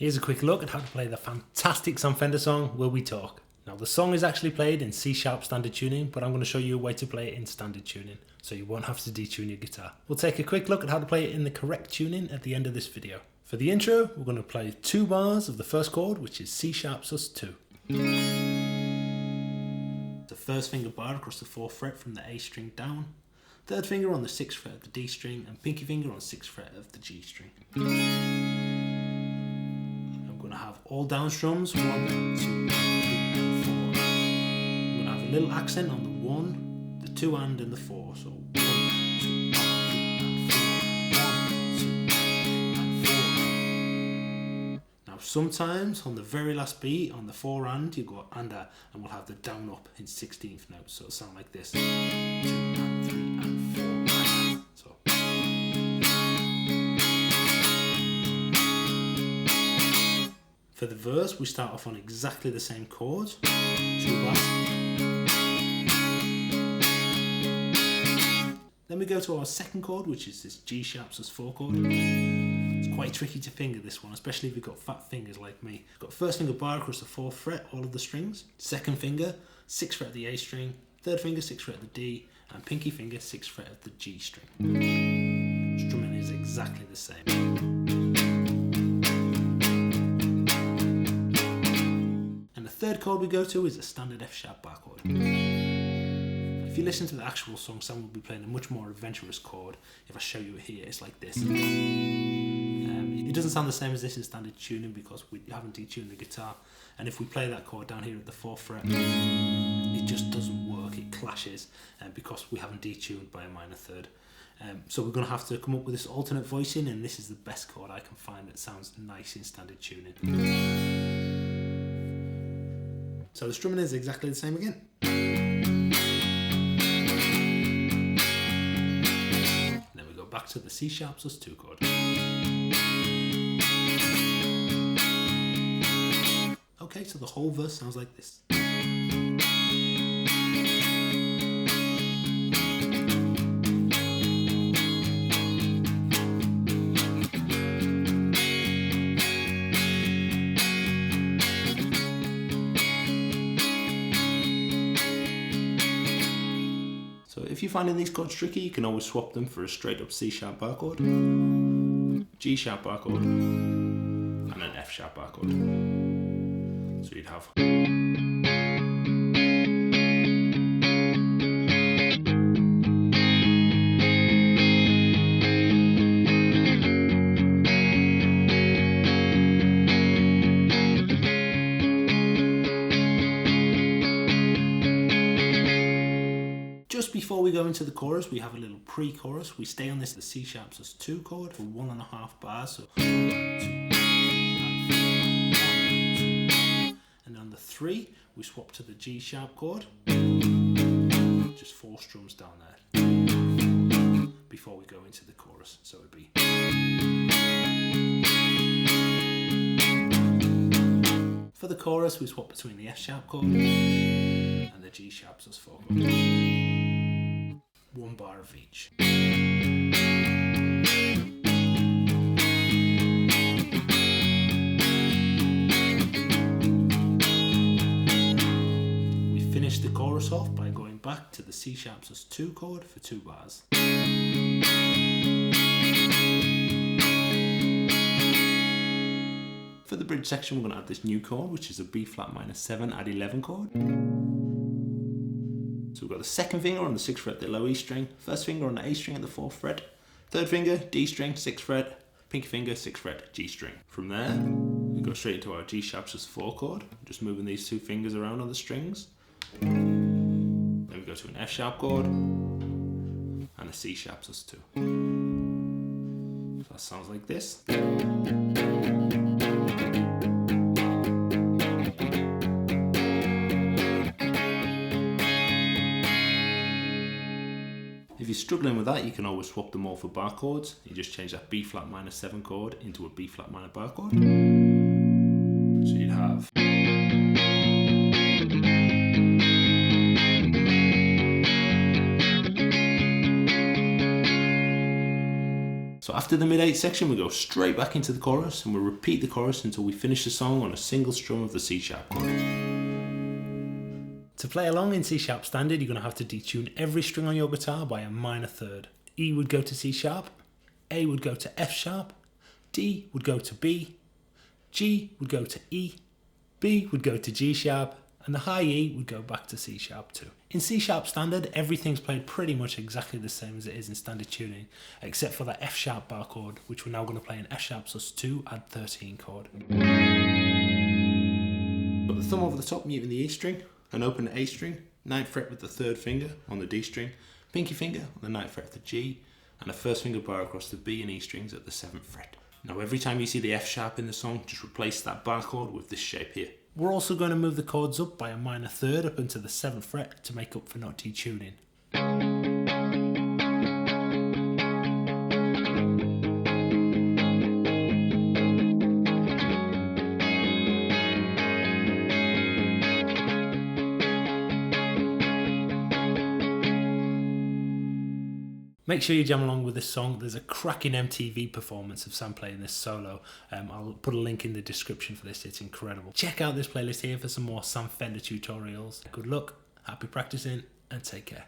Here's a quick look at how to play the fantastic Sam Fender song, Will We Talk. Now the song is actually played in C# standard tuning, but I'm going to show you a way to play it in standard tuning, so you won't have to detune your guitar. We'll take a quick look at how to play it in the correct tuning at the end of this video. For the intro, we're going to play 2 bars of the first chord, which is C# sus2. The first finger bar across the 4th fret from the A string down, 3rd finger on the 6th fret of the D string, and pinky finger on the 6th fret of the G string. I'm going to have all down strums, 1, 2, 3, and 4. I'm going to have a little accent on the 1, the 2 and the 4, so 1, 2, 3, and 4, 1, 2, and 4. Now sometimes on the very last beat, on the 4 and, you go and we'll have the down up in 16th notes, so it'll sound like this. 2 and 3 and 4. So. For the verse, we start off on exactly the same chords, 2 bars. Then we go to our second chord, which is this G# sus4 chord. It's quite tricky to finger this one, especially if you've got fat fingers like me. Got 1st finger bar across the 4th fret, all of the strings. 2nd finger, 6th fret of the A string. 3rd finger, 6th fret of the D. And pinky finger, 6th fret of the G string. Strumming is exactly the same. And the third chord we go to is a standard F# bar chord. If you listen to the actual song, Sam will be playing a much more adventurous chord. If I show you it here, it's like this. It doesn't sound the same as this in standard tuning because we haven't detuned the guitar. And if we play that chord down here at the 4th fret, it just doesn't work, it clashes because we haven't detuned by a minor third. So we're going to have to come up with this alternate voicing, and this is the best chord I can find that sounds nice in standard tuning. So the strumming is exactly the same again. Then we go back to the C# sus2 chord. Okay, so the whole verse sounds like this. So if you're finding these chords tricky, you can always swap them for a straight up C# bar chord, G# bar chord, and an F# bar chord. So you'd have. Just before we go into the chorus, we have a little pre-chorus. We stay on this, the C# sus2 chord for 1.5 bars. So 1, 2, 3, we swap to the G# chord, just 4 strums down there before we go into the chorus, so it'd be. For the chorus, we swap between the F# chord and the G# sus4 chord, 1 bar of each. The chorus off by going back to the C# sus2 chord for 2 bars. For the bridge section, we're going to add this new chord, which is a B flat minor 7 add 11 chord. So we've got the 2nd finger on the 6th fret, the low E string, 1st finger on the A string at the 4th fret, 3rd finger D string, 6th fret, pinky finger 6th fret, G string. From there, we go straight into our G# sus4 chord, just moving these 2 fingers around on the strings. Then we go to an F# chord and a C# sus2. So that sounds like this. If you're struggling with that, you can always swap them all for bar chords. You just change that B flat minor 7 chord into a B flat minor bar chord. So you'd have. So after After the mid-8 section, we go straight back into the chorus, and we'll repeat the chorus until we finish the song on a single strum of the C sharp chord. To play along in C sharp standard, you're going to have to detune every string on your guitar by a minor third. E would go to C sharp, A would go to F sharp, D would go to B, G would go to E, B would go to G sharp, and the high E would go back to C sharp too. In C sharp standard, everything's played pretty much exactly the same as it is in standard tuning, except for that F sharp bar chord, which we're now going to play in F sharp sus2 add 13 chord. Put the thumb over the top, muting the E string, and open the A string, 9th fret with the 3rd finger on the D string, pinky finger on the 9th fret of the G, and a 1st finger bar across the B and E strings at the 7th fret. Now every time you see the F sharp in the song, just replace that bar chord with this shape here. We're also going to move the chords up by a minor third up into the 7th fret to make up for not detuning. Make sure you jam along with this song. There's a cracking MTV performance of Sam playing this solo. I'll put a link in the description for this, it's incredible. Check out this playlist here for some more Sam Fender tutorials. Good luck, happy practicing, and take care.